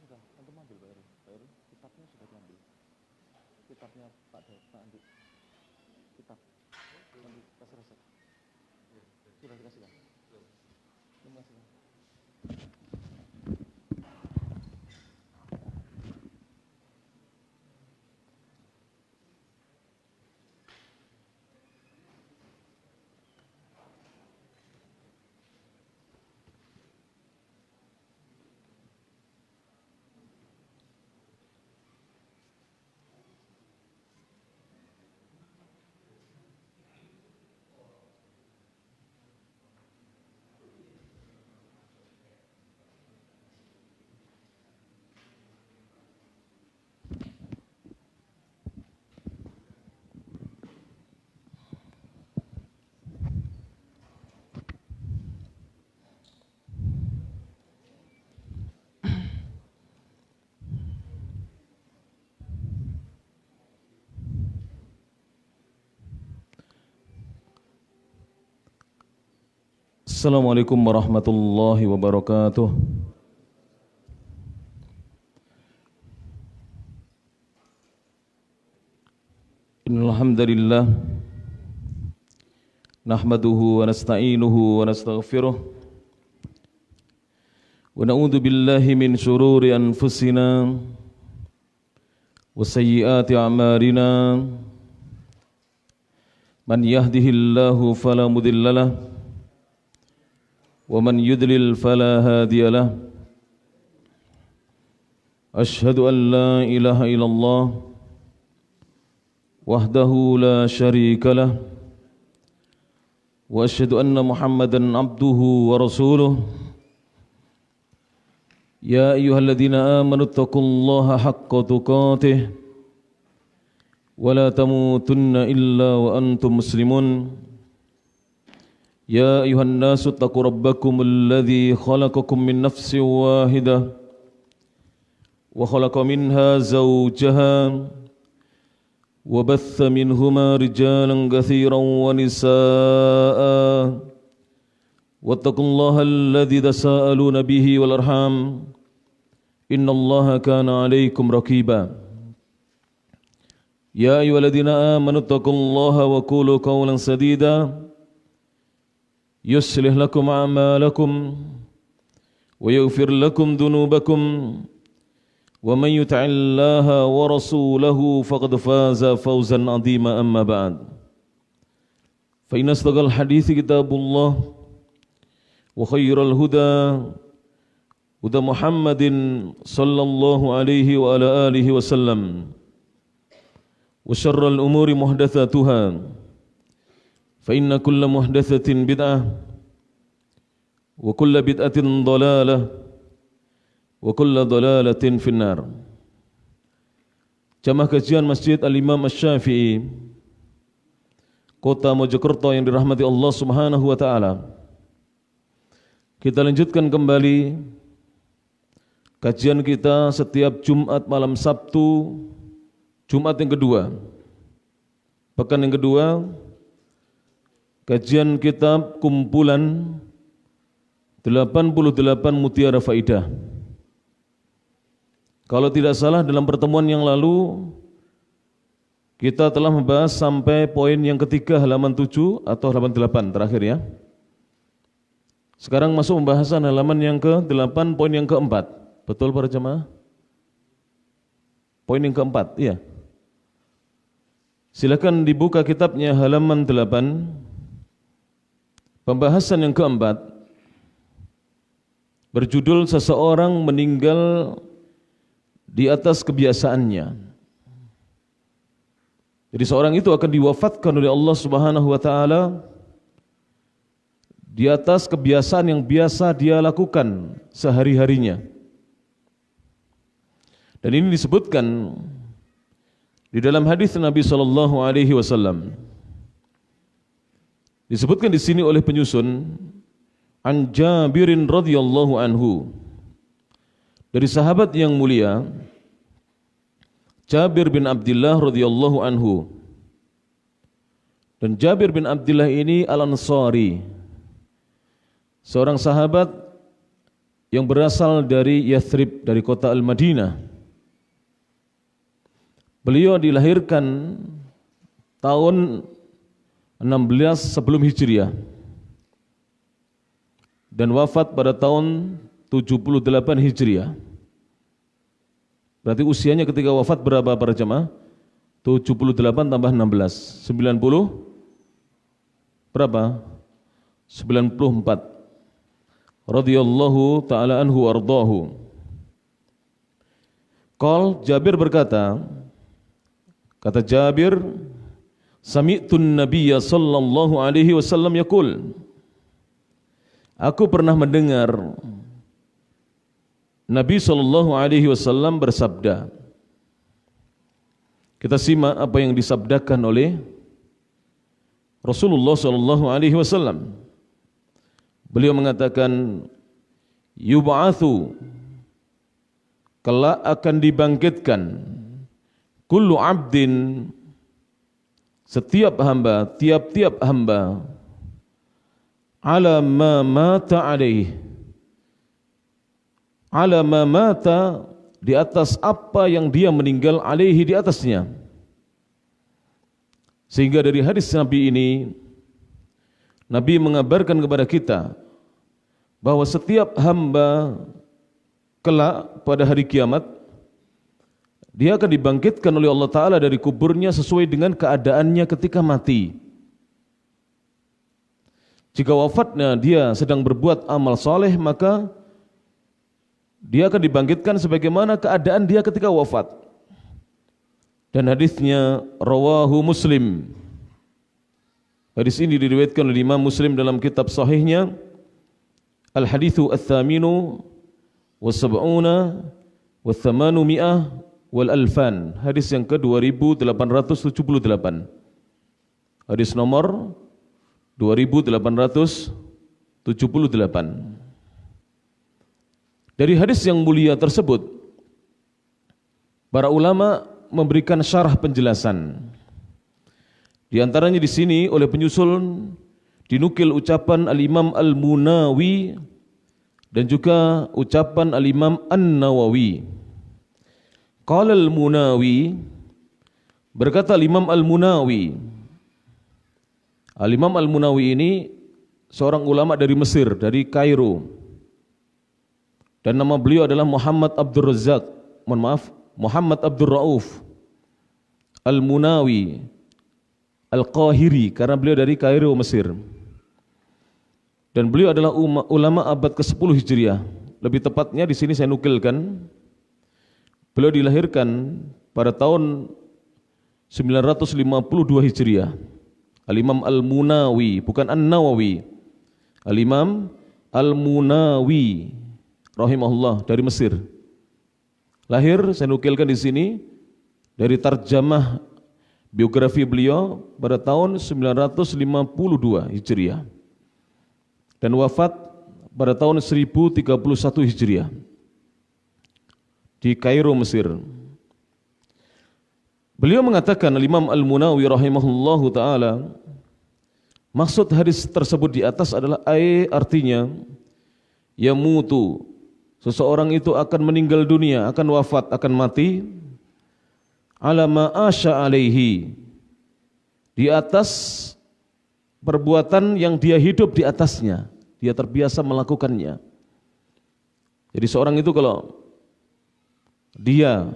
sudah, antum ambil Pak Heru. Pak Heru, kitabnya sudah diambil. Kitabnya Pak Andi. Kitab. Nanti kasih resep. Sudah dikasih kan? Terima kasih. Assalamualaikum warahmatullahi wabarakatuh. Innal hamdalillah nahmaduhu wa nasta'inuhu wa nastaghfiruh wa na'udzu billahi min shururi anfusina wa sayyiati a'malina man yahdihillahu fala mudhillalah ومن يضلل فلا هادي له أشهد أن لا إله إلا الله وحده لا شريك له وأشهد أن محمدا عبده ورسوله يا أيها الذين آمنوا اتقوا الله حق تقاته ولا تموتن إلا وأنتم مسلمون يا أيها الناس اتقوا ربكم الذي خلقكم من نفس واحدة وخلق منها زوجها وبث منهما رجالا كثيرا ونساء واتقوا الله الذي تساءلون به والأرحام إن الله كان عليكم رقيبا يا أيها الذين آمنوا اتقوا الله وقولوا قولا سديدا يصلح لكم أعمالكم ويغفر لكم ذنوبكم ومن يطع الله ورسوله فقد فاز فوزا عظيما أما بعد فإن أصدق الحديث كتاب الله وخير الهدى هدى محمد صلى الله عليه وعلى آله وسلم وشر الأمور محدثاتها فإن كل محدثة بدعة وكل بدعة ضلالة وكل ضلالة في النار. Jamaah kajian Masjid Al-Imam Asy-Syafi'i Kota Mojokerto yang dirahmati Allah Subhanahu wa taala. Kita lanjutkan kembali kajian kita setiap Jumat malam Sabtu, Jumat yang kedua, pekan yang kedua, kajian kitab kumpulan 88 Mutiara Faidah. Kalau tidak salah dalam pertemuan yang lalu kita telah membahas sampai poin yang ketiga halaman 7 atau halaman 8 terakhir ya. Sekarang masuk pembahasan halaman yang ke-8 poin yang keempat. Betul para jemaah? Poin yang keempat, iya. Silakan dibuka kitabnya halaman 8. Pembahasan yang keempat berjudul seseorang meninggal di atas kebiasaannya. Jadi seorang itu akan diwafatkan oleh Allah Subhanahu wa taala di atas kebiasaan yang biasa dia lakukan sehari-harinya. Dan ini disebutkan di dalam hadis Nabi sallallahu alaihi wasallam. Disebutkan di sini oleh penyusun an Jabirin radhiyallahu anhu, dari sahabat yang mulia Jabir bin Abdullah radhiyallahu anhu. Dan Jabir bin Abdullah ini Al-Ansari, seorang sahabat yang berasal dari Yathrib, dari kota Al-Madinah. Beliau dilahirkan tahun 16 sebelum Hijriah dan wafat pada tahun 78 Hijriah. Berarti usianya ketika wafat berapa para jemaah? 78 tambah 16, 90 berapa? 94. Radhiyallahu ta'ala anhu wardahu. Qal, Jabir berkata, kata Jabir, sami'tun nabiyya sallallahu alaihi wasallam yaqul, aku pernah mendengar Nabi sallallahu alaihi wasallam bersabda. Kita simak apa yang disabdakan oleh Rasulullah sallallahu alaihi wasallam. Beliau mengatakan, yub'atsu, kelak akan dibangkitkan, kullu abdin, setiap hamba, tiap-tiap hamba, ala ma mata alaih, ala ma mata, di atas apa yang dia meninggal, alaihi, di atasnya. Sehingga dari hadis Nabi ini, Nabi mengabarkan kepada kita bahwa setiap hamba kelak pada hari kiamat, dia akan dibangkitkan oleh Allah Ta'ala dari kuburnya sesuai dengan keadaannya ketika mati. Jika wafatnya dia sedang berbuat amal soleh, maka dia akan dibangkitkan sebagaimana keadaan dia ketika wafat. Dan hadisnya rawahu Muslim. Hadis ini diriwayatkan oleh Imam Muslim dalam kitab sahihnya Al-Hadithu Al-Thaminu Wa-Sab'una Wa-Thamanumi'ah Wal-Alfan. Hadis yang ke-2878. Hadis nomor 2878. Dari hadis yang mulia tersebut, para ulama memberikan syarah penjelasan. Di antaranya di sini oleh penyusul dinukil ucapan Al-Imam Al-Munawi dan juga ucapan Al-Imam An-Nawawi. Qala Al-Munawi, berkata Al-Imam Al-Munawi. Al-Imam Al-Munawi ini seorang ulama dari Mesir, dari Kairo. Dan nama beliau adalah Muhammad Abdul Razzaq, Muhammad Abdul Rauf Al-Munawi Al-Qahiri, karena beliau dari Kairo, Mesir. Dan beliau adalah ulama abad ke-10 Hijriah. Lebih tepatnya di sini saya nukilkan, beliau dilahirkan pada tahun 952 Hijriah. Al-Imam Al-Munawi, bukan An-Nawawi. Al-Imam Al-Munawi rahimahullah dari Mesir. Lahir, saya nukilkan di sini dari tarjamah biografi beliau pada tahun 952 Hijriah dan wafat pada tahun 1031 Hijriah di Kairo, Mesir. Beliau mengatakan, Imam Al-Munawi rahimahullahu ta'ala, maksud hadis tersebut di atas adalah artinya yamutu, seseorang itu akan meninggal dunia, akan wafat, akan mati, ala ma asya alaihi, di atas perbuatan yang dia hidup di atasnya, dia terbiasa melakukannya. Jadi seorang itu kalau dia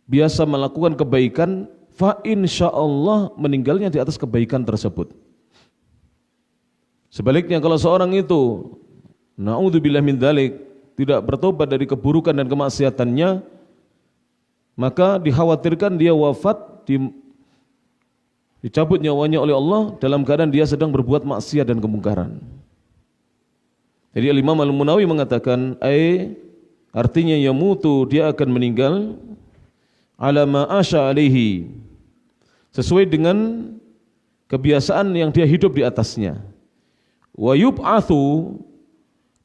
biasa melakukan kebaikan, fa insyaallah meninggalnya di atas kebaikan tersebut. Sebaliknya kalau seorang itu naudzubillah min dzalik, tidak bertobat dari keburukan dan kemaksiatannya, maka dikhawatirkan dia wafat, dicabut nyawanya oleh Allah dalam keadaan dia sedang berbuat maksiat dan kemungkaran. Jadi Imam Al-Munawi mengatakan, artinya yamutu, dia akan meninggal, ala ma asya alaihi, sesuai dengan kebiasaan yang dia hidup di atasnya. Wa yub'atsu,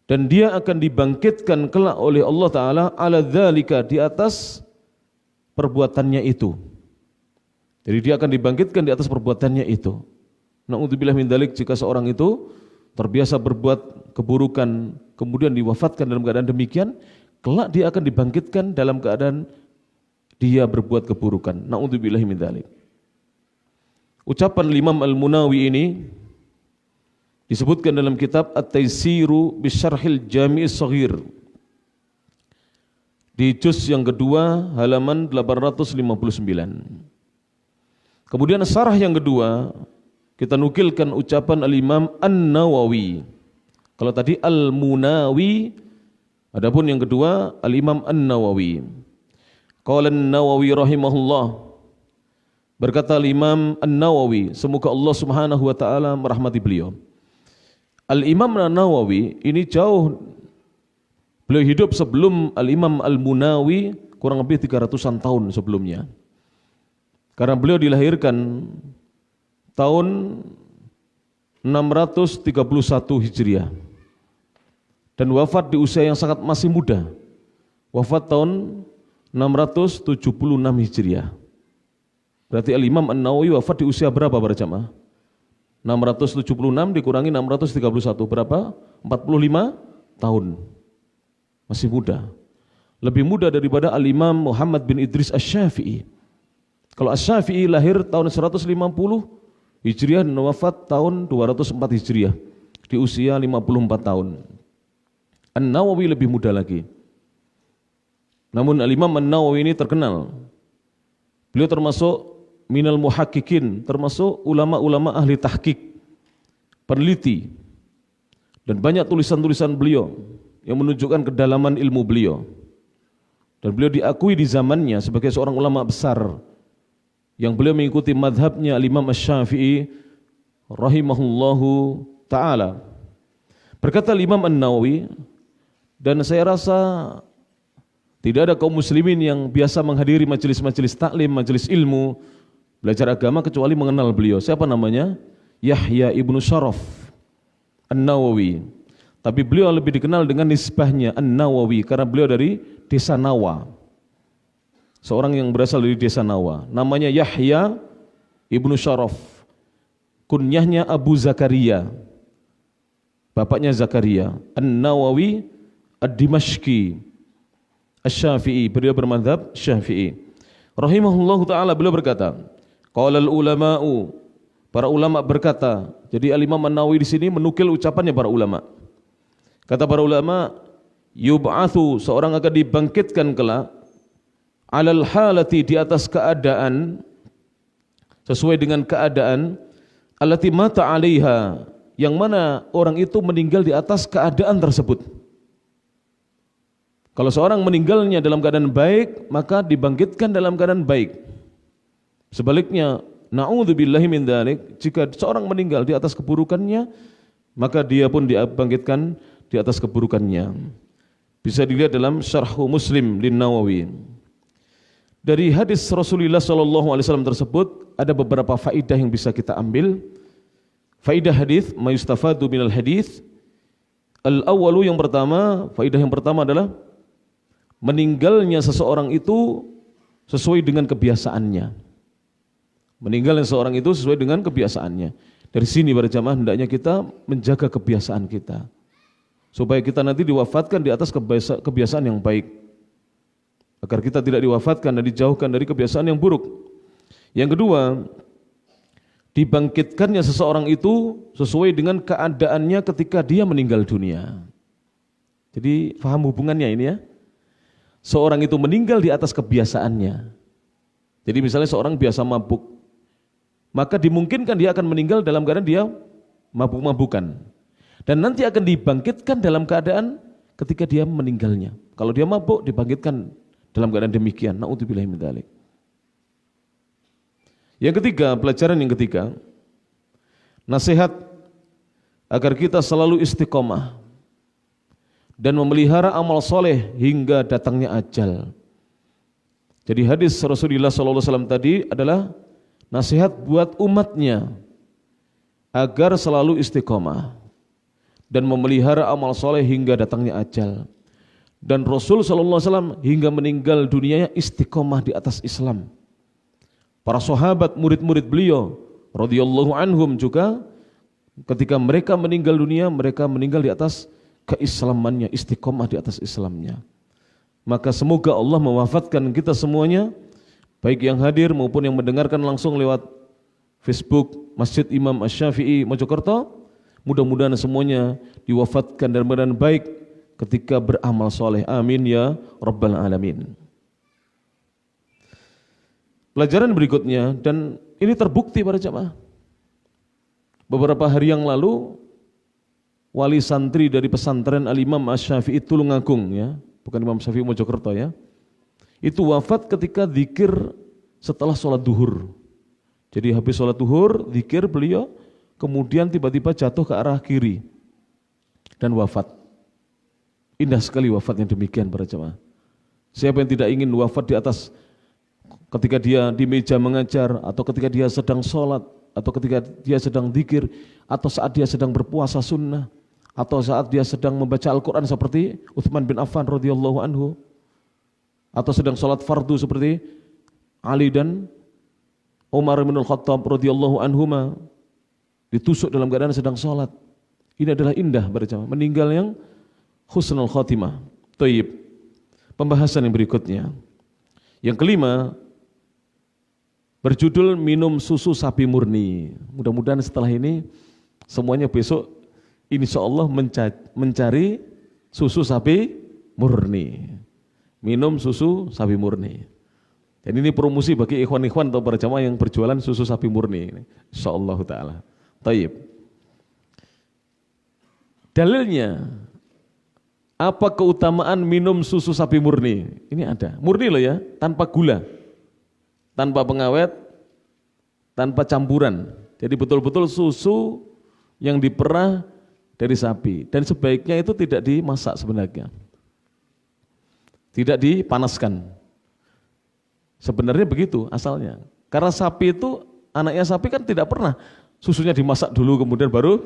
dan dia akan dibangkitkan kelak oleh Allah Ta'ala ala dzalika, di atas perbuatannya itu. Jadi dia akan dibangkitkan di atas perbuatannya itu. Na'udzubillah min dzalik, jika seorang itu terbiasa berbuat keburukan, kemudian diwafatkan dalam keadaan demikian, kelak dia akan dibangkitkan dalam keadaan dia berbuat keburukan. Na'udzubillahi min dzalik. Ucapan Imam Al-Munawi ini disebutkan dalam kitab At-Taisiru Bisyarhil Jami'is Shaghir di juz yang kedua halaman 859. Kemudian syarah yang kedua kita nukilkan ucapan Al-Imam An-Nawawi. Kalau tadi Al-Munawi, adapun yang kedua Al-Imam An-Nawawi. Qala An-Nawawi rahimahullah, berkata Al-Imam An-Nawawi, semoga Allah Subhanahu wa taala merahmati beliau. Al-Imam An-Nawawi ini jauh, beliau hidup sebelum Al-Imam Al-Munawi kurang lebih 300-an tahun sebelumnya. Karena beliau dilahirkan tahun 631 Hijriah dan wafat di usia yang sangat masih muda. Wafat tahun 676 Hijriah. Berarti Al-Imam An-Nawawi wafat di usia berapa para jamaah? 676 dikurangi 631 berapa? 45 tahun. Masih muda. Lebih muda daripada Al-Imam Muhammad bin Idris Asy-Syafi'i. Kalau Asy-Syafi'i lahir tahun 150 Hijriah dan wafat tahun 204 Hijriah di usia 54 tahun. An-Nawawi lebih muda lagi. Namun Al-Imam An-Nawawi ini terkenal. Beliau termasuk minal muhaqqiqin, termasuk ulama-ulama ahli tahqiq, peneliti. Dan banyak tulisan-tulisan beliau yang menunjukkan kedalaman ilmu beliau. Dan beliau diakui di zamannya sebagai seorang ulama besar yang beliau mengikuti madhabnya Al-Imam Asy-Syafi'i rahimahullahu ta'ala. Berkata Imam An-Nawawi, dan saya rasa tidak ada kaum muslimin yang biasa menghadiri majelis-majelis taklim, majelis ilmu, belajar agama kecuali mengenal beliau. Siapa namanya? Yahya ibnu Syaraf An-Nawawi. Tapi beliau lebih dikenal dengan nisbahnya An-Nawawi karena beliau dari desa Nawa. Seorang yang berasal dari desa Nawa, namanya Yahya ibnu Syaraf, kunyahnya Abu Zakaria, bapaknya Zakaria. An-Nawawi Ad-Dimashqi Asy-Syafi'i, beliau bermadzhab Syafi'i. Rahimahullahu taala, beliau berkata, qala al-ulama'u, para ulama berkata. Jadi Al-Imam An-Nawawi di sini menukil ucapannya para ulama. Kata para ulama, yub'atsu, seorang akan dibangkitkan kelak, alal halati, di atas keadaan, sesuai dengan keadaan, allati mata 'alaiha, yang mana orang itu meninggal di atas keadaan tersebut. Kalau seorang meninggalnya dalam keadaan baik, maka dibangkitkan dalam keadaan baik. Sebaliknya, na'udzubillahi min dzalik, jika seorang meninggal di atas keburukannya, maka dia pun dibangkitkan di atas keburukannya. Bisa dilihat dalam Syarh Muslim lin-Nawawi. Dari hadis Rasulullah SAW tersebut ada beberapa faidah yang bisa kita ambil. Faidah hadis, ma yustafadu minal hadis. Al-awwalu, yang pertama, faidah yang pertama adalah meninggalnya seseorang itu sesuai dengan kebiasaannya. Meninggalnya seseorang itu sesuai dengan kebiasaannya. Dari sini para jamaah hendaknya kita menjaga kebiasaan kita, supaya kita nanti diwafatkan di atas kebiasaan yang baik, agar kita tidak diwafatkan dan dijauhkan dari kebiasaan yang buruk. Yang kedua, dibangkitkannya seseorang itu sesuai dengan keadaannya ketika dia meninggal dunia. Jadi faham hubungannya ini ya. Seorang itu meninggal di atas kebiasaannya. Jadi misalnya seorang biasa mabuk, maka dimungkinkan dia akan meninggal dalam keadaan dia mabuk-mabukan. Dan nanti akan dibangkitkan dalam keadaan ketika dia meninggalnya. Kalau dia mabuk, dibangkitkan dalam keadaan demikian. Na'udzubillahi min dzalik. Yang ketiga, pelajaran yang ketiga, nasihat agar kita selalu istiqomah dan memelihara amal soleh hingga datangnya ajal. Jadi hadis Rasulullah SAW tadi adalah nasihat buat umatnya agar selalu istiqomah dan memelihara amal soleh hingga datangnya ajal. Dan Rasul SAW hingga meninggal dunianya istiqomah di atas Islam. Para sahabat, murid-murid beliau radhiyallahu anhum juga ketika mereka meninggal dunia, mereka meninggal di atas keislamannya, istiqomah di atas Islamnya. Maka semoga Allah mewafatkan kita semuanya, baik yang hadir maupun yang mendengarkan langsung lewat Facebook Masjid Imam Asy-Syafi'i Mojokerto. Mudah-mudahan semuanya diwafatkan dalam keadaan baik ketika beramal soleh. Amin ya Rabbal Alamin. Pelajaran berikutnya, dan ini terbukti para jamaah. Beberapa hari yang lalu, wali santri dari pesantren Al-Imam Asy-Syafi'i Tulungagung, ya, bukan Imam Syafi'i Mojokerto, ya, itu wafat ketika zikir setelah sholat duhur. Jadi habis sholat duhur, zikir beliau, kemudian tiba-tiba jatuh ke arah kiri dan wafat. Indah sekali wafatnya demikian para jamaah. Siapa yang tidak ingin wafat di atas ketika dia di meja mengajar, atau ketika dia sedang sholat, atau ketika dia sedang zikir, atau saat dia sedang berpuasa sunnah, atau saat dia sedang membaca Al-Quran seperti Utsman bin Affan radhiyallahu anhu, atau sedang sholat fardu seperti Ali dan Umar bin Khattab radhiyallahu anhuma, ditusuk dalam keadaan sedang sholat. Ini adalah indah berjamaah, meninggal yang husnul khotimah. Thayyib. Pembahasan yang berikutnya, yang kelima, berjudul minum susu sapi murni. Mudah-mudahan setelah ini semuanya besok insya Allah mencari susu sapi murni. Minum susu sapi murni. Dan ini promosi bagi ikhwan-ikhwan atau para jamaah yang berjualan susu sapi murni. Insya Allah ta'ala. Tayyib. Dalilnya, apa keutamaan minum susu sapi murni? Ini ada. Murni loh ya, tanpa gula, tanpa pengawet, tanpa campuran. Jadi betul-betul susu yang diperah dari sapi. Dan sebaiknya itu tidak dimasak sebenarnya. Tidak dipanaskan. Sebenarnya begitu asalnya. Karena sapi itu, anaknya sapi kan tidak pernah susunya dimasak dulu kemudian baru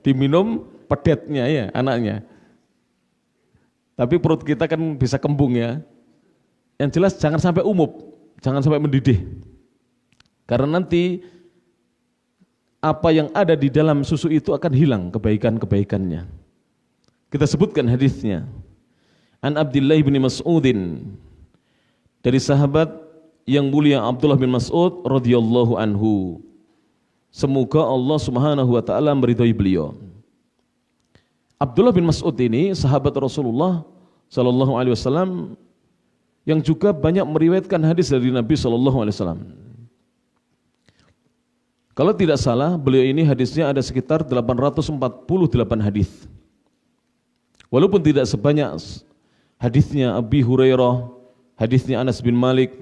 diminum pedetnya ya anaknya. Tapi perut kita kan bisa kembung ya. Yang jelas jangan sampai umup, jangan sampai mendidih. Karena nanti apa yang ada di dalam susu itu akan hilang kebaikan-kebaikannya. Kita sebutkan hadisnya. An Abdullah bin Mas'udin, dari sahabat yang mulia Abdullah bin Mas'ud radhiyallahu anhu. Semoga Allah Subhanahu wa taala meridhai beliau. Abdullah bin Mas'ud ini sahabat Rasulullah sallallahu alaihi wasallam yang juga banyak meriwayatkan hadis dari Nabi sallallahu alaihi wasallam. Kalau tidak salah, beliau ini hadisnya ada sekitar 848 hadis. Walaupun tidak sebanyak hadisnya Abi Hurairah, hadisnya Anas bin Malik,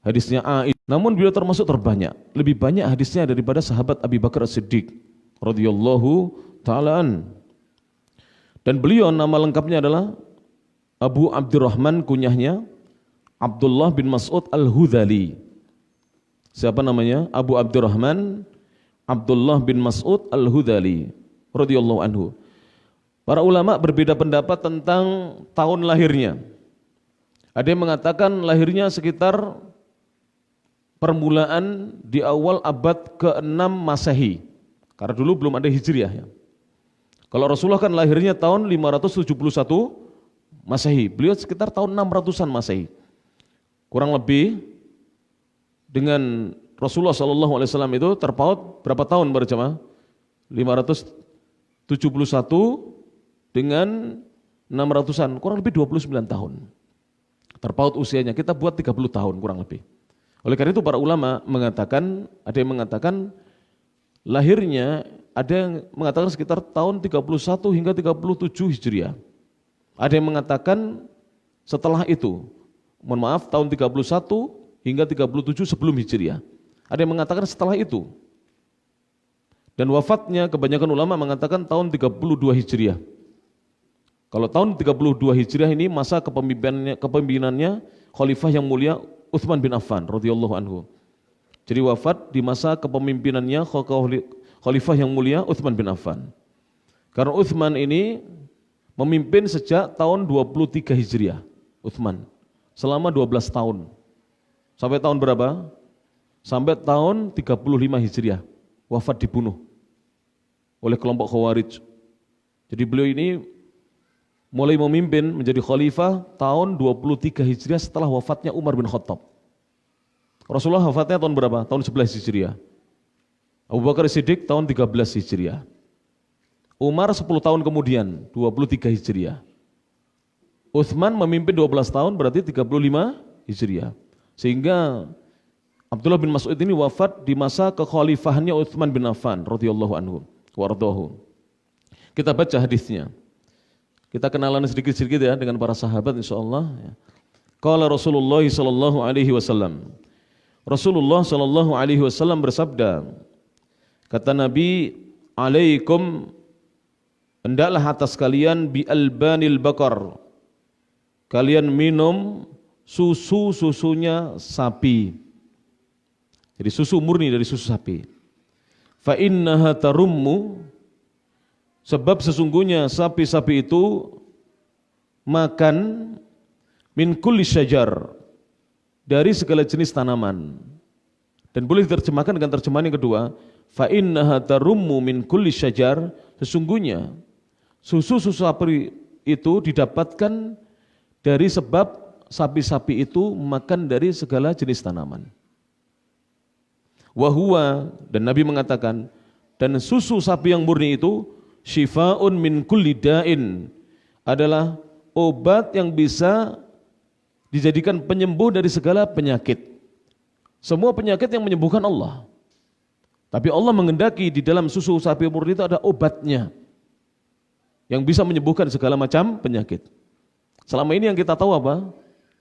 hadisnya Aisyah, namun beliau termasuk terbanyak. Lebih banyak hadisnya daripada sahabat Abi Bakar As-Siddiq radhiyallahu ta'ala an. Dan beliau nama lengkapnya adalah Abu Abdurrahman, kunyahnya Abdullah bin Mas'ud Al-Hudhali. Siapa namanya? Abu Abdurrahman Abdullah bin Mas'ud Al-Hudhali radhiyallahu anhu. Para ulama berbeda pendapat tentang tahun lahirnya. Ada yang mengatakan lahirnya sekitar permulaan di awal abad ke-6 Masehi. Karena dulu belum ada Hijriah ya. Kalau Rasulullah kan lahirnya tahun 571 Masehi. Beliau sekitar tahun 600-an Masehi. Kurang lebih dengan Rasulullah SAW itu terpaut berapa tahun berjamaah? 571 dengan 600-an, kurang lebih 29 tahun. Terpaut usianya, kita buat 30 tahun kurang lebih. Oleh karena itu para ulama mengatakan, ada yang mengatakan lahirnya, ada yang mengatakan sekitar tahun 31 hingga 37 Hijriah. Ada yang mengatakan setelah itu, mohon maaf, tahun 31 hingga 37 sebelum Hijriah. Ada yang mengatakan setelah itu. Dan wafatnya kebanyakan ulama mengatakan tahun 32 Hijriah. Kalau tahun 32 Hijriah ini masa kepemimpinannya Khalifah yang mulia Utsman bin Affan radhiyallahu anhu. Jadi wafat di masa kepemimpinannya Khalifah yang mulia Utsman bin Affan. Karena Utsman ini memimpin sejak tahun 23 Hijriah. Utsman selama 12 tahun. Sampai tahun berapa? Sampai tahun 35 Hijriah. Wafat dibunuh. oleh kelompok Khawarij. Jadi beliau ini mulai memimpin menjadi khalifah tahun 23 Hijriah setelah wafatnya Umar bin Khattab. Rasulullah wafatnya tahun berapa? Tahun 11 Hijriah. Abu Bakar Siddiq tahun 13 Hijriah. Umar 10 tahun kemudian, 23 Hijriah. Utsman memimpin 12 tahun berarti 35 Hijriah. Sehingga Abdullah bin Mas'ud ini wafat di masa kekhalifahannya Utsman bin Affan radhiyallahu anhu warḍahu. Kita baca hadisnya. Kita kenalan sedikit-sedikit ya dengan para sahabat insyaallah ya. Qala Rasulullah sallallahu alaihi wasallam. Rasulullah sallallahu alaihi wasallam bersabda, kata Nabi, alaikum, hendaklah atas kalian bi albanil bakar, kalian minum susunya sapi. Jadi susu murni dari susu sapi. Fa innaha tarummu, sebab sesungguhnya sapi-sapi itu makan min kulli syajar, dari segala jenis tanaman. Dan boleh diterjemahkan dengan terjemahan yang kedua, fa innaha tarummu min kulli syajar, sesungguhnya susu sapi itu didapatkan dari sebab sapi-sapi itu makan dari segala jenis tanaman. Wahuwa, dan Nabi mengatakan, dan susu sapi yang murni itu syifa'un min kulli da'in, adalah obat yang bisa dijadikan penyembuh dari segala penyakit. Semua penyakit yang menyembuhkan Allah. Tapi Allah mengendaki di dalam susu sapi murni itu ada obatnya yang bisa menyembuhkan segala macam penyakit. Selama ini yang kita tahu apa?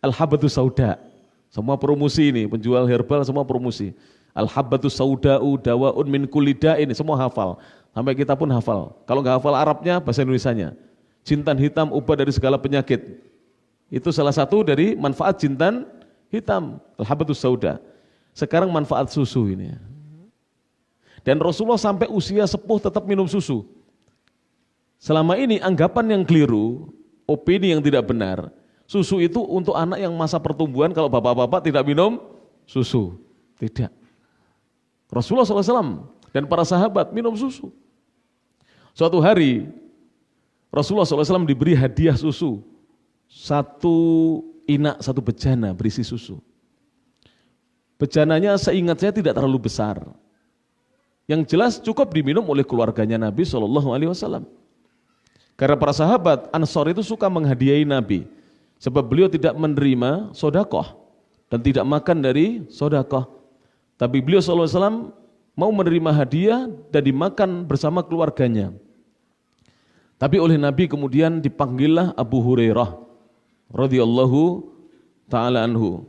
Al-Habbatus Sauda. Semua promosi ini, penjual herbal semua promosi. Al-Habbatus Sauda'u dawa'un min kulli da'in, semua hafal. Sampai kita pun hafal. Kalau nggak hafal Arabnya, bahasa Indonesianya. Jintan hitam obat dari segala penyakit. Itu salah satu dari manfaat jintan hitam, Al-Habbatus Sauda. Sekarang manfaat susu ini. Dan Rasulullah sampai usia sepuh tetap minum susu. Selama ini anggapan yang keliru, opini yang tidak benar, susu itu untuk anak yang masa pertumbuhan, kalau bapak-bapak tidak minum susu. Tidak. Rasulullah SAW dan para sahabat minum susu. Suatu hari Rasulullah SAW diberi hadiah susu. Satu inak, satu bejana berisi susu. Bejananya seingat saya tidak terlalu besar. Yang jelas cukup diminum oleh keluarganya Nabi SAW. Karena para sahabat Ansor itu suka menghadiahi Nabi. Sebab beliau tidak menerima sodakoh dan tidak makan dari sodakoh. Tapi beliau SAW mau menerima hadiah dan dimakan bersama keluarganya. Tapi oleh Nabi kemudian dipanggillah Abu Hurairah radhiyallahu ta'ala anhu.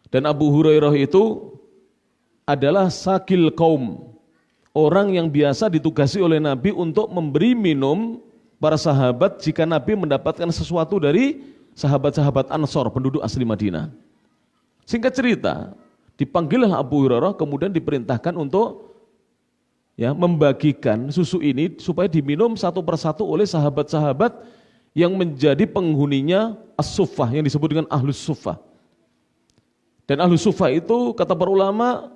Dan Abu Hurairah itu adalah sakil kaum, orang yang biasa ditugasi oleh Nabi untuk memberi minum para sahabat jika Nabi mendapatkan sesuatu dari sahabat-sahabat Ansor, penduduk asli Madinah. Singkat cerita, dipanggillah Abu Hurairah kemudian diperintahkan untuk membagikan susu ini supaya diminum satu persatu oleh sahabat-sahabat yang menjadi penghuninya As-Suffah, yang disebut dengan Ahlus Suffah. Dan Ahlus Suffah itu kata para ulama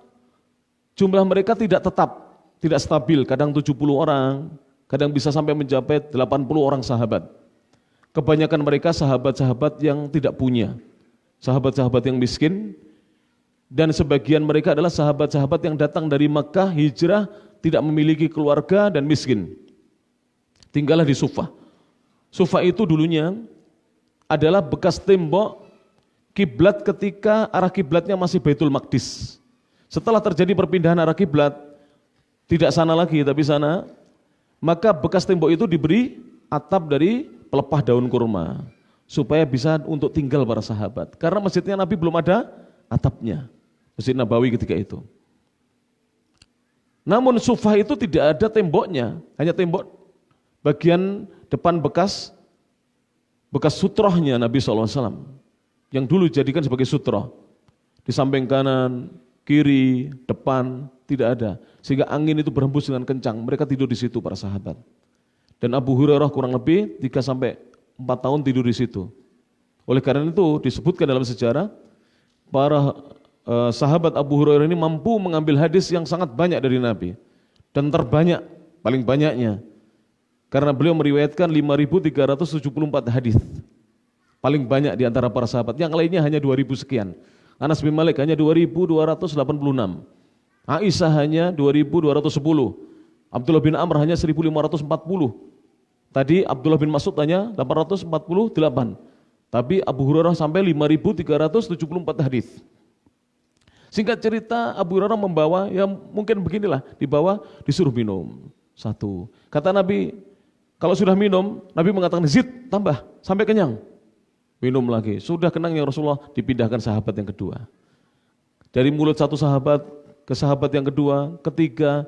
jumlah mereka tidak tetap, tidak stabil, kadang 70 orang, kadang bisa sampai mencapai 80 orang sahabat. Kebanyakan mereka sahabat-sahabat yang tidak punya, sahabat-sahabat yang miskin. Dan sebagian mereka adalah sahabat-sahabat yang datang dari Makkah, hijrah, tidak memiliki keluarga dan miskin. Tinggallah di Suffah. Suffah itu dulunya adalah bekas tembok kiblat ketika arah kiblatnya masih Baitul Maqdis. Setelah terjadi perpindahan arah kiblat, tidak sana lagi tapi sana, maka bekas tembok itu diberi atap dari pelepah daun kurma supaya bisa untuk tinggal para sahabat. Karena masjidnya Nabi belum ada atapnya. Masjid Nabawi ketika itu. Namun Suffah itu tidak ada temboknya, hanya tembok bagian depan bekas sutrohnya Nabi SAW, yang dulu dijadikan sebagai sutroh. Di samping kanan, kiri, depan, tidak ada. Sehingga angin itu berhembus dengan kencang, mereka tidur di situ para sahabat. Dan Abu Hurairah kurang lebih 3-4 tahun tidur di situ. Oleh karena itu disebutkan dalam sejarah, para sahabat Abu Hurairah ini mampu mengambil hadis yang sangat banyak dari Nabi. Dan terbanyak paling banyaknya. Karena beliau meriwayatkan 5.374 hadis. Paling banyak di antara para sahabat. Yang lainnya hanya 2.000 sekian. Anas bin Malik hanya 2.286. Aisyah hanya 2.210. Abdullah bin Amr hanya 1.540. Tadi Abdullah bin Mas'ud hanya 848. Tapi Abu Hurairah sampai 5.374 hadis. Singkat cerita, Abu Hurairah membawa, ya mungkin beginilah, dibawa disuruh minum. Satu. Kata Nabi, kalau sudah minum, Nabi mengatakan zid, tambah, sampai kenyang. Minum lagi, sudah kenyang ya Rasulullah, dipindahkan sahabat yang kedua. Dari mulut satu sahabat ke sahabat yang kedua, ketiga,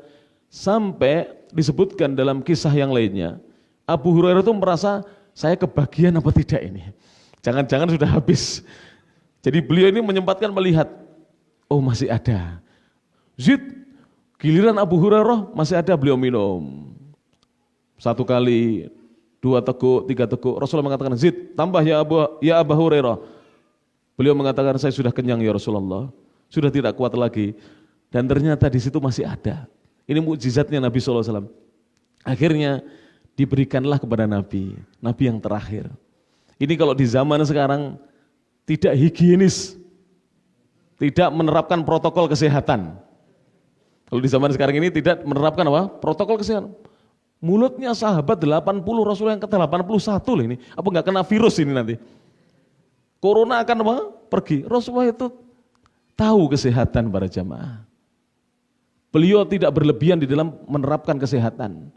sampai disebutkan dalam kisah yang lainnya. Abu Hurairah itu merasa, saya kebagian apa tidak ini? Jangan-jangan sudah habis. Jadi beliau ini menyempatkan melihat, oh masih ada. Zid, giliran Abu Hurairah masih ada, beliau minum. Satu kali, 2 teguk, 3 teguk. Rasulullah mengatakan, zid, tambah ya Abu Hurairah. Beliau mengatakan, saya sudah kenyang ya Rasulullah. Sudah tidak kuat lagi. Dan ternyata di situ masih ada. Ini mukjizatnya Nabi SAW. Akhirnya diberikanlah kepada Nabi. Nabi yang terakhir. Ini kalau di zaman sekarang tidak higienis. Tidak menerapkan protokol kesehatan. Kalau di zaman sekarang ini tidak menerapkan apa? Protokol kesehatan. Mulutnya sahabat 80, Rasulullah yang kata 81 loh ini. Apa enggak kena virus ini nanti? Corona akan apa? Pergi. Rasulullah itu tahu kesehatan para jamaah. Beliau tidak berlebihan di dalam menerapkan kesehatan.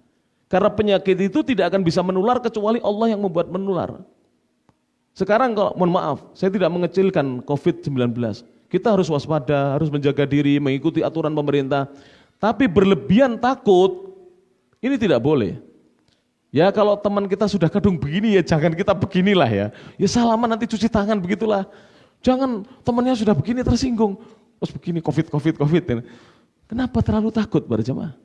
Karena penyakit itu tidak akan bisa menular kecuali Allah yang membuat menular. Sekarang kalau, mohon maaf, saya tidak mengecilkan COVID-19. Kita harus waspada, harus menjaga diri, mengikuti aturan pemerintah. Tapi berlebihan takut, ini tidak boleh. Ya kalau teman kita sudah kadung begini ya jangan kita beginilah ya. Ya salaman nanti cuci tangan begitulah. Jangan temannya sudah begini tersinggung. Terus begini COVID. Kenapa terlalu takut para jemaah?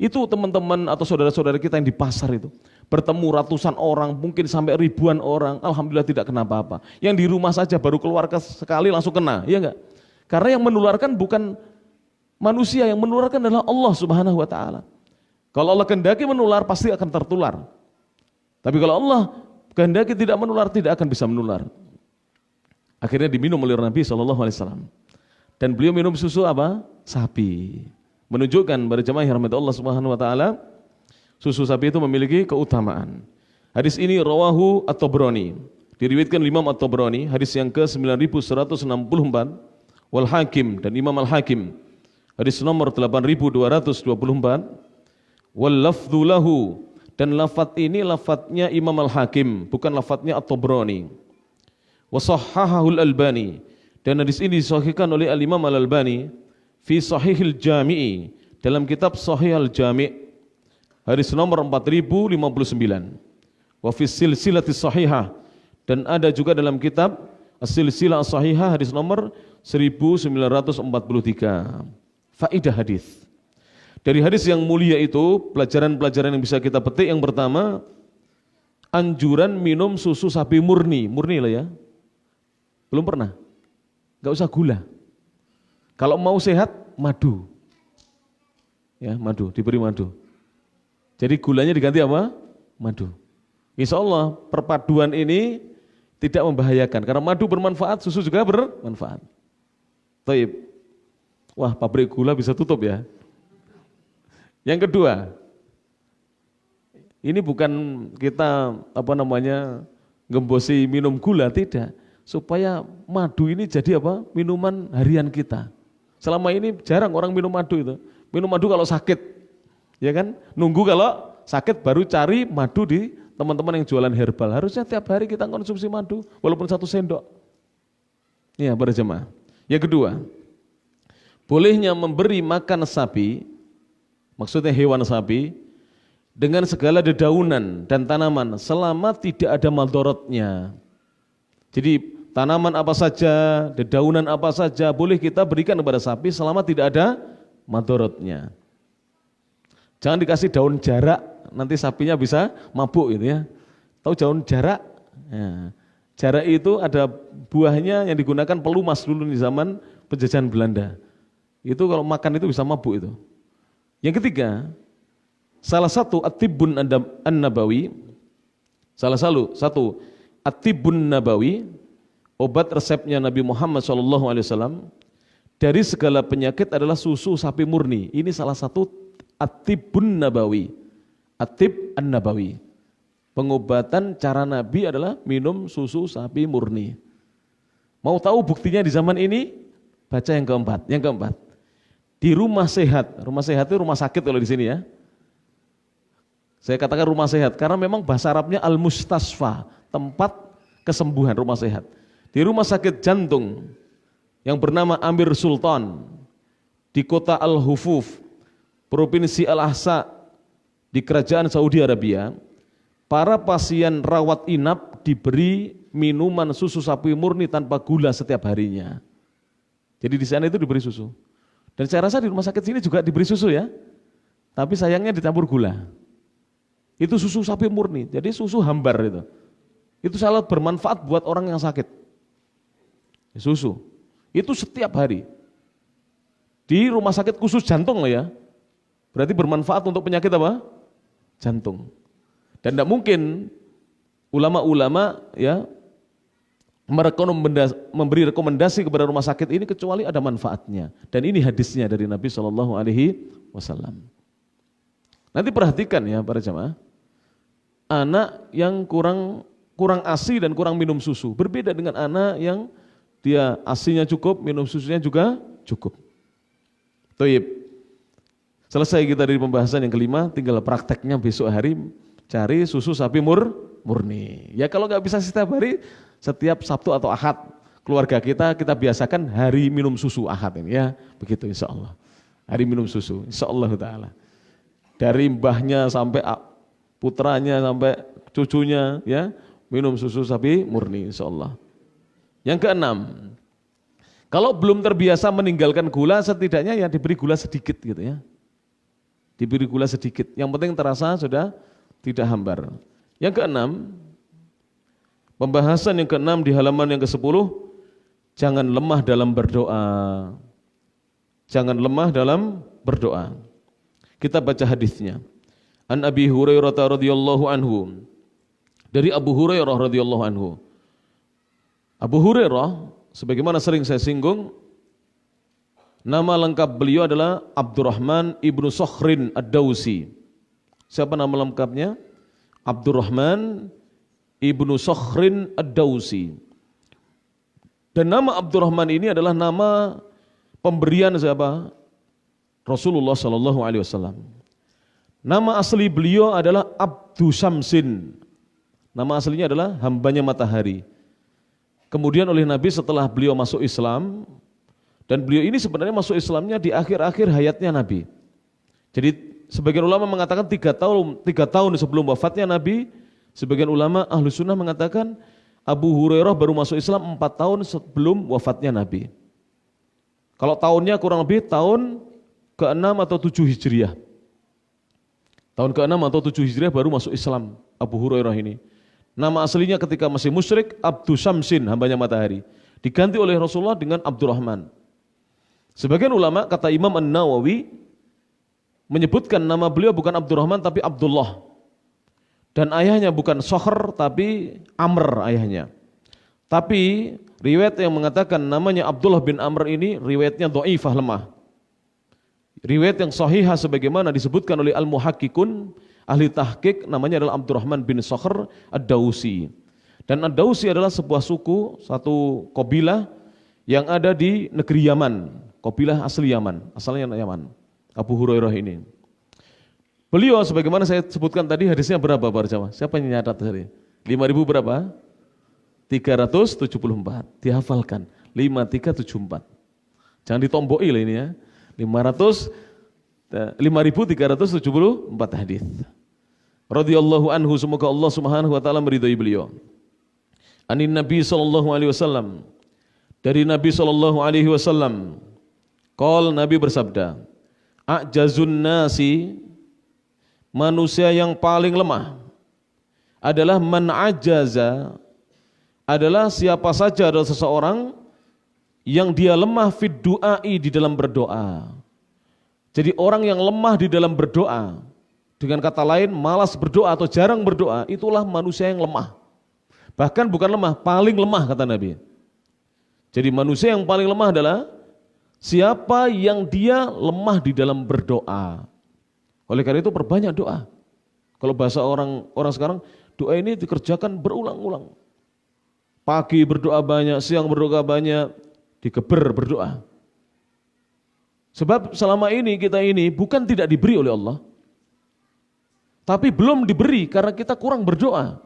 Itu teman-teman atau saudara-saudara kita yang di pasar itu. Bertemu ratusan orang, mungkin sampai ribuan orang. Alhamdulillah tidak kena apa-apa. Yang di rumah saja baru keluar sekali langsung kena, iya enggak? Karena yang menularkan bukan manusia, yang menularkan adalah Allah Subhanahu wa taala. Kalau Allah kehendaki menular pasti akan tertular. Tapi kalau Allah kehendaki tidak menular, tidak akan bisa menular. Akhirnya diminum oleh Nabi SAW. Dan beliau minum susu apa? Sapi. Menunjukkan pada jemaah yang rahmat Allah Subhanahu wa taala, susu sapi itu memiliki keutamaan. Hadis ini rawahu At-Tabrani. Diriwayatkan Imam At-Tabrani, hadis yang ke-9164, wal Hakim dan Imam Al-Hakim. Hadis nomor 8224. Wal lafdhu lahu, dan lafaz ini lafaznya Imam Al-Hakim, bukan lafaznya At-Tabrani. Wa sahhahahu Al-Albani, dan hadis ini disahihkan oleh Al-Imam Al-Albani fi Sahihil Jami'i, dalam kitab Sahih Al-Jami', hadis nomor 4059. Wa fi silsilatis sahihah, dan ada juga dalam kitab As-Silsilah As-Sahihah hadis nomor 1943. Faidah hadis. Dari hadis yang mulia itu, pelajaran-pelajaran yang bisa kita petik, yang pertama, anjuran minum susu sapi murni lah ya. Belum pernah? Gak usah gula. Kalau mau sehat, madu. Ya, madu, diberi madu. Jadi gulanya diganti apa? Madu. Insya Allah perpaduan ini tidak membahayakan, karena madu bermanfaat, susu juga bermanfaat. Taib. Wah, pabrik gula bisa tutup ya. Yang kedua, ini bukan kita gembosi minum gula, tidak. Supaya madu ini jadi apa? Minuman harian kita. Selama ini jarang orang minum madu itu. Minum madu kalau sakit, ya kan? Nunggu kalau sakit baru cari madu di teman-teman yang jualan herbal. Harusnya tiap hari kita konsumsi madu, walaupun 1 sendok. Ya, para jemaah. Yang kedua, bolehnya memberi makan sapi, maksudnya hewan sapi, dengan segala dedaunan dan tanaman selama tidak ada maldorotnya. Jadi tanaman apa saja, dedaunan apa saja boleh kita berikan kepada sapi selama tidak ada maldorotnya. Jangan dikasih daun jarak, nanti sapinya bisa mabuk gitu ya. Tahu daun jarak? Ya. Jarak itu ada buahnya yang digunakan pelumas dulu di zaman penjajahan Belanda. Itu kalau makan itu bisa mabuk itu. Yang ketiga, salah satu at-tibbun an-nabawi, salah satu at-tibbun nabawi, obat resepnya Nabi Muhammad SAW dari segala penyakit adalah susu sapi murni. Ini salah satu at-tibbun nabawi, at-tibb an-nabawi. Pengobatan cara Nabi adalah minum susu sapi murni. Mau tahu buktinya di zaman ini? Baca yang keempat. Yang keempat, di rumah sehat itu rumah sakit kalau di sini ya. Saya katakan rumah sehat karena memang bahasa Arabnya al-mustasfa, tempat kesembuhan, rumah sehat. Di rumah sakit jantung yang bernama Amir Sultan di kota Al-Hufuf, provinsi Al-Ahsa di kerajaan Saudi Arabia, para pasien rawat inap diberi minuman susu sapi murni tanpa gula setiap harinya. Jadi di sana itu diberi susu. Dan saya rasa di rumah sakit sini juga diberi susu ya. Tapi sayangnya dicampur gula. Itu susu sapi murni, jadi susu hambar itu. Itu sangat bermanfaat buat orang yang sakit. Susu. Itu setiap hari. Di rumah sakit khusus jantung loh ya. Berarti bermanfaat untuk penyakit apa? Jantung. Dan tidak mungkin ulama-ulama ya memberi rekomendasi kepada rumah sakit ini kecuali ada manfaatnya. Dan ini hadisnya dari Nabi SAW. Nanti perhatikan ya para jamaah, anak yang kurang ASI dan kurang minum susu berbeda dengan anak yang dia ASInya cukup, minum susunya juga cukup. Toib. Selesai kita dari pembahasan yang kelima, tinggal prakteknya besok hari cari susu sapi murni. Ya kalau nggak bisa setiap hari, setiap Sabtu atau Ahad keluarga kita biasakan hari minum susu Ahad ini ya, begitu insya Allah. Hari minum susu, insya Allah Ta'ala. Dari mbahnya sampai putranya sampai cucunya ya minum susu sapi murni insya Allah. Yang keenam, kalau belum terbiasa meninggalkan gula, setidaknya ya diberi gula sedikit gitu ya. Diberi gula sedikit, yang penting terasa sudah tidak hambar. Yang keenam, pembahasan yang keenam di halaman yang ke-10, jangan lemah dalam berdoa. Jangan lemah dalam berdoa. Kita baca hadisnya. An Abi Hurairah radhiyallahu anhu. Dari Abu Hurairah radhiyallahu anhu. Abu Hurairah sebagaimana sering saya singgung, nama lengkap beliau adalah Abdurrahman ibnu Sokhrin Ad-Dawsi. Siapa nama lengkapnya? Abdurrahman ibnu Sokhrin Ad-Dawsi. Dan nama Abdurrahman ini adalah nama pemberian siapa? Rasulullah sallallahu alaihi wasallam. Nama asli beliau adalah Abdu Syamsin. Nama aslinya adalah hambanya matahari. Kemudian oleh Nabi setelah beliau masuk Islam, dan beliau ini sebenarnya masuk Islamnya di akhir-akhir hayatnya Nabi. Jadi sebagian ulama mengatakan 3 tahun sebelum wafatnya Nabi, sebagian ulama ahlu sunnah mengatakan Abu Hurairah baru masuk Islam 4 tahun sebelum wafatnya Nabi. Kalau tahunnya kurang lebih tahun ke-6 atau 7 Hijriah. Tahun ke-6 atau 7 Hijriah baru masuk Islam Abu Hurairah ini. Nama aslinya ketika masih musyrik Abdu Syamsin, hambanya matahari. Diganti oleh Rasulullah dengan Abdurrahman. Sebagian ulama kata Imam An-Nawawi menyebutkan nama beliau bukan Abdurrahman tapi Abdullah. Dan ayahnya bukan Sokhr tapi Amr ayahnya. Tapi riwayat yang mengatakan namanya Abdullah bin Amr ini riwayatnya dhaifah, lemah. Riwayat yang sahihah sebagaimana disebutkan oleh Al-Muhakkikun, ahli tahqiq, namanya adalah Abdurrahman bin Sokhr Ad-Dawsi. Dan Ad-Dawsi adalah sebuah suku, satu kabilah yang ada di negeri Yaman, kabilah asli Yaman, asalnya Yaman. Abu Hurairah ini. Beliau sebagaimana saya sebutkan tadi hadisnya berapa para jamaah? Siapa yang nyatat tadi? 5.000 berapa? 374. Dihafalkan. 5374. Jangan ditomboi lah ini ya. 5.374 hadis. Radhiyallahu anhu, semoga Allah Subhanahu wa taala meridhai beliau. Anin Nabi sallallahu alaihi wasallam. Dari Nabi sallallahu alaihi wasallam, qol, Nabi bersabda, a'jazun nasi, manusia yang paling lemah adalah man ajaza, adalah siapa saja adalah seseorang yang dia lemah fid du'ai, di dalam berdoa. Jadi orang yang lemah di dalam berdoa, Dengan kata lain, malas berdoa atau jarang berdoa, itulah manusia yang lemah. Bahkan bukan lemah, paling lemah kata Nabi. Jadi manusia yang paling lemah adalah siapa yang dia lemah di dalam berdoa. Oleh karena itu perbanyak doa. Kalau bahasa orang sekarang, doa ini dikerjakan berulang-ulang. Pagi berdoa banyak, siang berdoa banyak, digeber berdoa. Sebab selama ini kita ini bukan tidak diberi oleh Allah, tapi belum diberi karena kita kurang berdoa.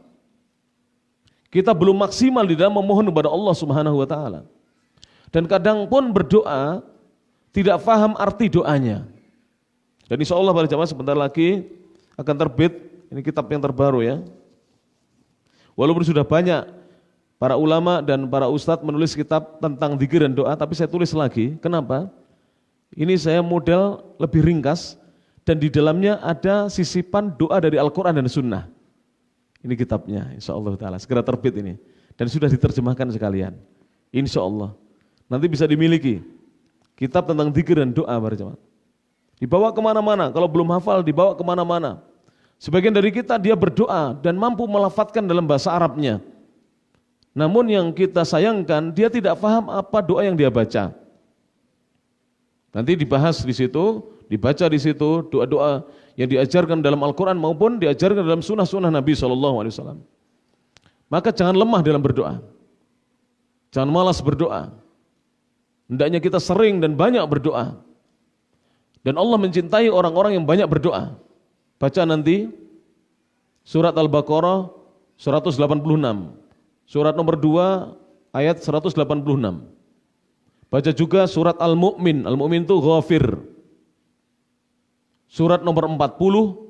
Kita belum maksimal di dalam memohon kepada Allah Subhanahu wa taala. Dan kadang pun berdoa tidak faham arti doanya. Dan insya Allah para jamaah sebentar lagi akan terbit, ini kitab yang terbaru ya. Walaupun sudah banyak para ulama dan para ustadz menulis kitab tentang zikir dan doa, tapi saya tulis lagi. Kenapa? Ini saya model lebih ringkas dan di dalamnya ada sisipan doa dari Al-Quran dan Sunnah. Ini kitabnya, insya Allah ta'ala, segera terbit ini. Dan sudah diterjemahkan sekalian. Insya Allah. Nanti bisa dimiliki. Kitab tentang zikir dan doa para jemaah. Dibawa kemana-mana, kalau belum hafal dibawa kemana-mana. Sebagian dari kita dia berdoa dan mampu melafadzkan dalam bahasa Arabnya. Namun yang kita sayangkan dia tidak paham apa doa yang dia baca. Nanti dibahas di situ, dibaca di situ doa-doa yang diajarkan dalam Al-Quran maupun diajarkan dalam sunnah-sunnah Nabi SAW. Maka jangan lemah dalam berdoa. Jangan malas berdoa. Hendaknya kita sering dan banyak berdoa. Dan Allah mencintai orang-orang yang banyak berdoa. Baca nanti surat Al-Baqarah 186. Surat nomor 2 ayat 186. Baca juga surat Al-Mu'min. Al-Mu'min itu Ghafir. Surat nomor 40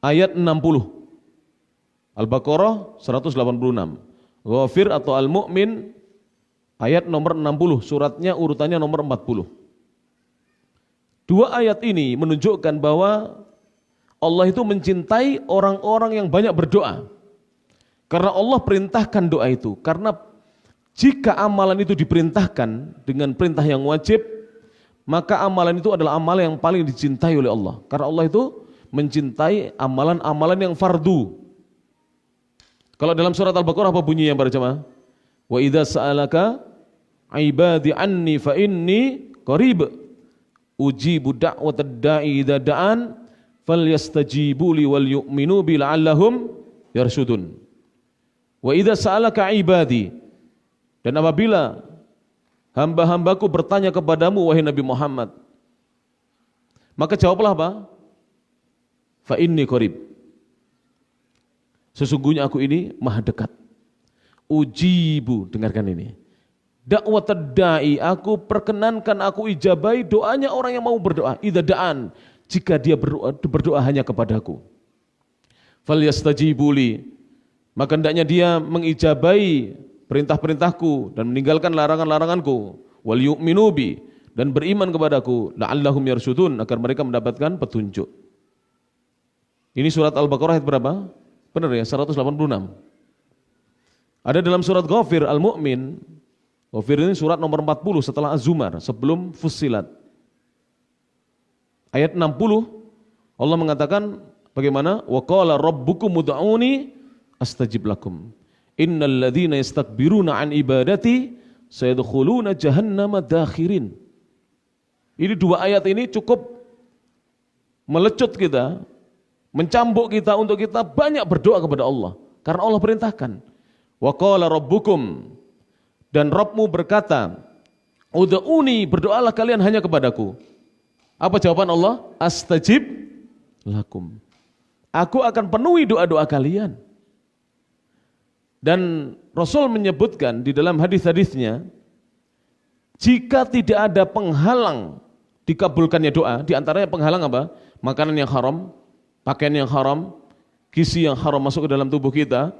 ayat 60. Al-Baqarah 186. Ghafir atau Al-Mu'min ayat nomor 60. Suratnya urutannya nomor 40. Dua ayat ini menunjukkan bahwa Allah itu mencintai orang-orang yang banyak berdoa. Karena Allah perintahkan doa itu. Karena jika amalan itu diperintahkan dengan perintah yang wajib, maka amalan itu adalah amalan yang paling dicintai oleh Allah. Karena Allah itu mencintai amalan-amalan yang fardu. Kalau dalam surat Al-Baqarah apa bunyinya para jemaah? Wa idza sa'alaka ibadi anni fa inni qarib ujibu da'watad da'i idza da'an falyastajibu li wal yu'minu bi la'allahum yarshudun. Wa idza sa'alaka ibadi, dan apabila hamba-hambaku bertanya kepadamu wahai Nabi Muhammad, maka jawablah apa? Fa inni qarib. Sesungguhnya aku ini maha dekat. Ujibu, dengarkan ini. Da'watad da'i, aku perkenankan, aku ijabai doanya orang yang mau berdoa. Idza da'an, jika dia berdoa hanya kepadaku. Falyastajibu li, maka hendaknya dia mengijabai perintah-perintahku dan meninggalkan larangan-laranganku. Wal yu'minu bi, dan beriman kepadaku. La'allahum yarshudun, agar mereka mendapatkan petunjuk. Ini surat Al-Baqarah ayat berapa? Benar ya, 186. Ada dalam surat Ghafir Al-Mu'min. Ghafir ini surat nomor 40 setelah Az-Zumar, sebelum Fussilat. Ayat 60 Allah mengatakan bagaimana? Wa qala rabbukum ud'uni astajib lakum. Innal ladzina yastakbiruna an ibadati sayadkhuluna jahannama dakhirin. Ini dua ayat ini cukup melecut kita, mencambuk kita untuk kita banyak berdoa kepada Allah. Karena Allah perintahkan. Wa qala rabbukum, dan Rabbmu berkata, ud'uni, berdoalah kalian hanya kepadaku. Apa jawaban Allah? Astajib lakum. Aku akan penuhi doa-doa kalian. Dan Rasul menyebutkan di dalam hadis-hadisnya, jika tidak ada penghalang dikabulkannya doa, di antaranya penghalang apa? Makanan yang haram, pakaian yang haram, gizi yang haram masuk ke dalam tubuh kita,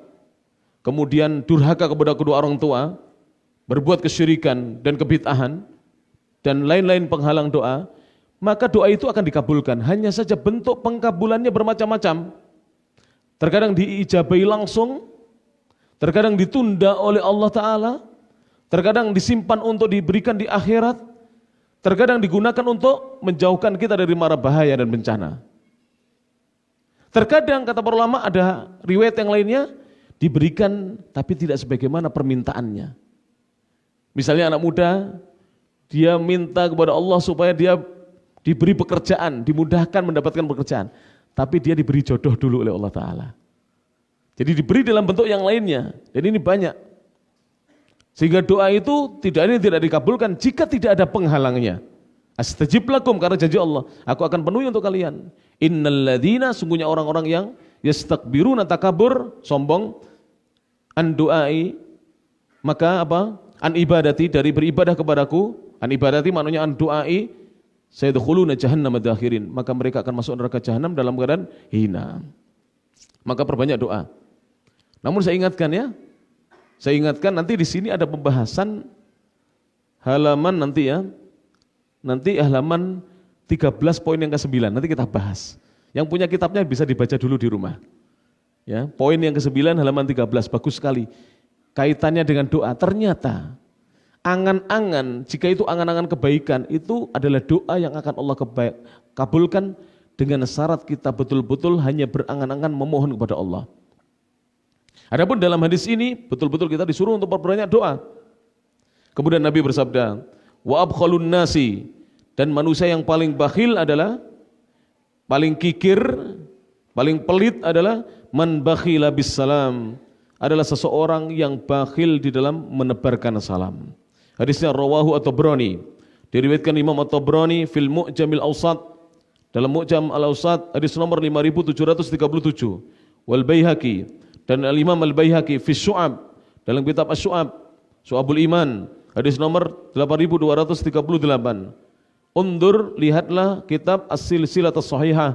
kemudian durhaka kepada kedua orang tua, berbuat kesyirikan dan kebid'ahan, dan lain-lain penghalang doa, maka doa itu akan dikabulkan. Hanya saja bentuk pengkabulannya bermacam-macam. Terkadang diijabai langsung, terkadang ditunda oleh Allah Ta'ala, terkadang disimpan untuk diberikan di akhirat, terkadang digunakan untuk menjauhkan kita dari mara bahaya dan bencana. Terkadang kata para ulama ada riwayat yang lainnya diberikan tapi tidak sebagaimana permintaannya. Misalnya anak muda, dia minta kepada Allah supaya dia diberi pekerjaan, dimudahkan mendapatkan pekerjaan. Tapi dia diberi jodoh dulu oleh Allah Ta'ala. Jadi diberi dalam bentuk yang lainnya. Dan ini banyak. Sehingga doa itu tidak dikabulkan jika tidak ada penghalangnya. Astajib lakum, karena janji Allah, aku akan penuhi untuk kalian. Innalladzina, sungguhnya orang-orang yang yastakbiruna, takabur, sombong, an du'ai, maka apa? An ibadati, dari beribadah kepadaku. An ibadati maknanya an du'ai, sayadkhuluna jahannam madakhirin, maka mereka akan masuk neraka jahanam dalam keadaan hina. Maka perbanyak doa. Namun saya ingatkan ya, nanti di sini ada pembahasan halaman nanti ya. Nanti halaman 13 poin yang ke-9, nanti kita bahas. Yang punya kitabnya bisa dibaca dulu di rumah. Ya, poin yang ke-9 halaman 13, bagus sekali. Kaitannya dengan doa, ternyata angan-angan, jika itu angan-angan kebaikan, itu adalah doa yang akan Allah kabulkan dengan syarat kita betul-betul hanya berangan-angan memohon kepada Allah. Adapun dalam hadis ini, betul-betul kita disuruh untuk berbanyak doa. Kemudian Nabi bersabda, wa abkhalun nasi, dan manusia yang paling bakhil adalah, paling kikir, paling pelit adalah man bakhila bis salam, adalah seseorang yang bakhil di dalam menebarkan salam. Hadisnya rawahu at-Tabrani, diriwayatkan Imam at-Tabrani fil Mu'jamil Awsat, dalam Mu'jam al-Awsat hadis nomor 5737, wal Baihaqi, dan al-Imam al-Baihaqi fi Syu'ab, dalam kitab Asy-Syu'ab, Syu'abul Iman, hadis nomor 8238. Undur, lihatlah kitab As-Silsilah As-Sahihah,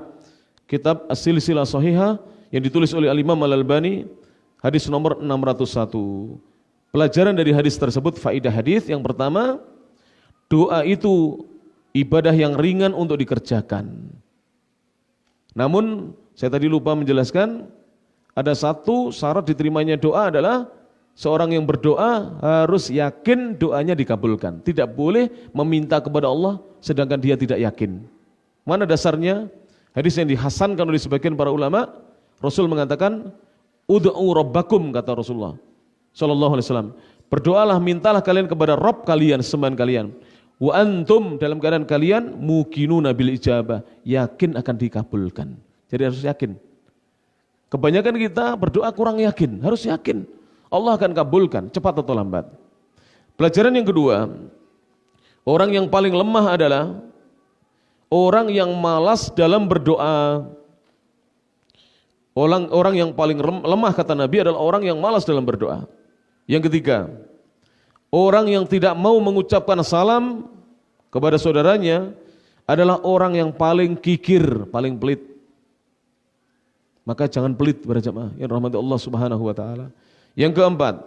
kitab As-Silsilah Sahihah yang ditulis oleh Al-Imam Al-Albani, hadis nomor 601. Pelajaran dari hadis tersebut, faidah hadis yang pertama, doa itu ibadah yang ringan untuk dikerjakan. Namun saya tadi lupa menjelaskan, ada satu syarat diterimanya doa adalah seorang yang berdoa harus yakin doanya dikabulkan. Tidak boleh meminta kepada Allah sedangkan dia tidak yakin. Mana dasarnya? Hadis yang dihasankan oleh sebagian para ulama, Rasul mengatakan, ud'u rabbakum, kata Rasulullah sallallahu alaihi wasallam, berdoalah, mintalah kalian kepada Rabb kalian, sembahan kalian, wa antum, dalam keadaan kalian muqinuna bil ijabah, yakin akan dikabulkan. Jadi harus yakin. Kebanyakan kita berdoa kurang yakin, harus yakin Allah akan kabulkan, cepat atau lambat. Pelajaran yang kedua, orang yang paling lemah adalah orang yang malas dalam berdoa. Orang yang paling lemah, kata Nabi, adalah orang yang malas dalam berdoa. Yang ketiga, orang yang tidak mau mengucapkan salam kepada saudaranya adalah orang yang paling kikir, paling pelit. Maka jangan pelit para jamaah yang rahmati Allah Subhanahu wa taala. Yang keempat,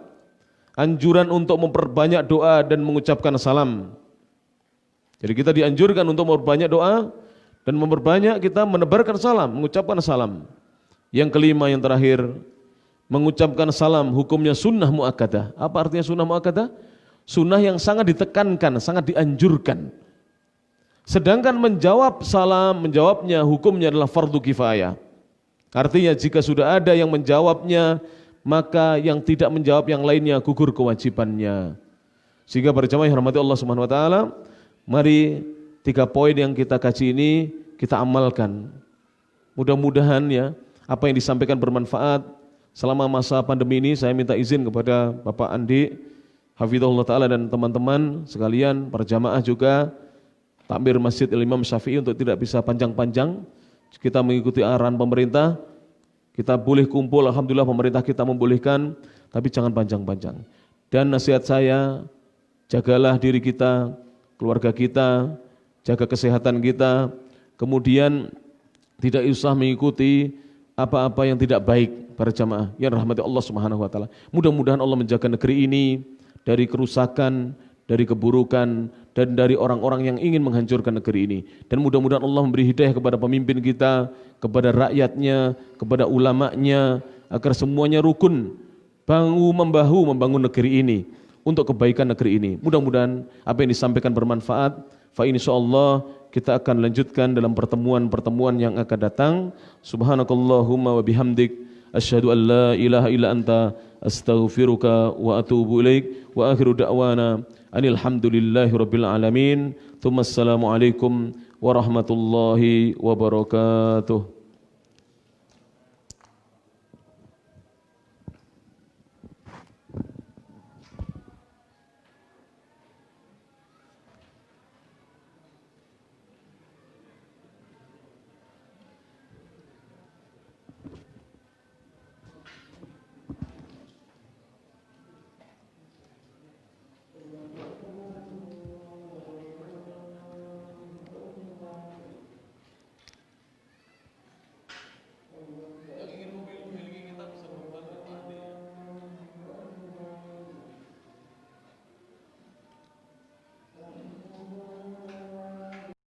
anjuran untuk memperbanyak doa dan mengucapkan salam. Jadi kita dianjurkan untuk memperbanyak doa dan memperbanyak kita menebarkan salam, mengucapkan salam. Yang kelima, yang terakhir, mengucapkan salam hukumnya sunnah muakkadah. Apa artinya sunnah muakkadah? Sunnah yang sangat ditekankan, sangat dianjurkan. Sedangkan menjawabnya hukumnya adalah fardu kifayah. Artinya jika sudah ada yang menjawabnya, maka yang tidak menjawab yang lainnya gugur kewajibannya. Sehingga para jamaah yang rahmati Allah Subhanahu wa taala, mari 3 poin yang kita kaji ini kita amalkan. Mudah-mudahan ya, apa yang disampaikan bermanfaat. Selama masa pandemi ini saya minta izin kepada Bapak Andi hafizahullah taala dan teman-teman sekalian, para jamaah juga, takmir Masjid Imam Syafi'i, untuk tidak bisa panjang-panjang. Kita mengikuti arahan pemerintah. Kita boleh kumpul, alhamdulillah pemerintah kita membolehkan, tapi jangan panjang-panjang. Dan nasihat saya, jagalah diri kita, keluarga kita, jaga kesehatan kita, kemudian tidak usah mengikuti apa-apa yang tidak baik, para jamaah yang rahmati Allah Subhanahu wa taala. Mudah-mudahan Allah menjaga negeri ini dari kerusakan, dari keburukan, dan dari orang-orang yang ingin menghancurkan negeri ini. Dan mudah-mudahan Allah memberi hidayah kepada pemimpin kita, kepada rakyatnya, kepada ulamanya, agar semuanya rukun, membahu membangun negeri ini untuk kebaikan negeri ini. Mudah-mudahan apa yang disampaikan bermanfaat. Fa insyaallah kita akan lanjutkan dalam pertemuan-pertemuan yang akan datang. Subhanakallahumma wa bihamdik asyhadu an la ilaha illa anta astaghfiruka wa atubu ilaik wa akhiru da'wana anil hamdulillahi rabbil alamin. Tsumma assalamu alaikum warahmatullahi wabarakatuh.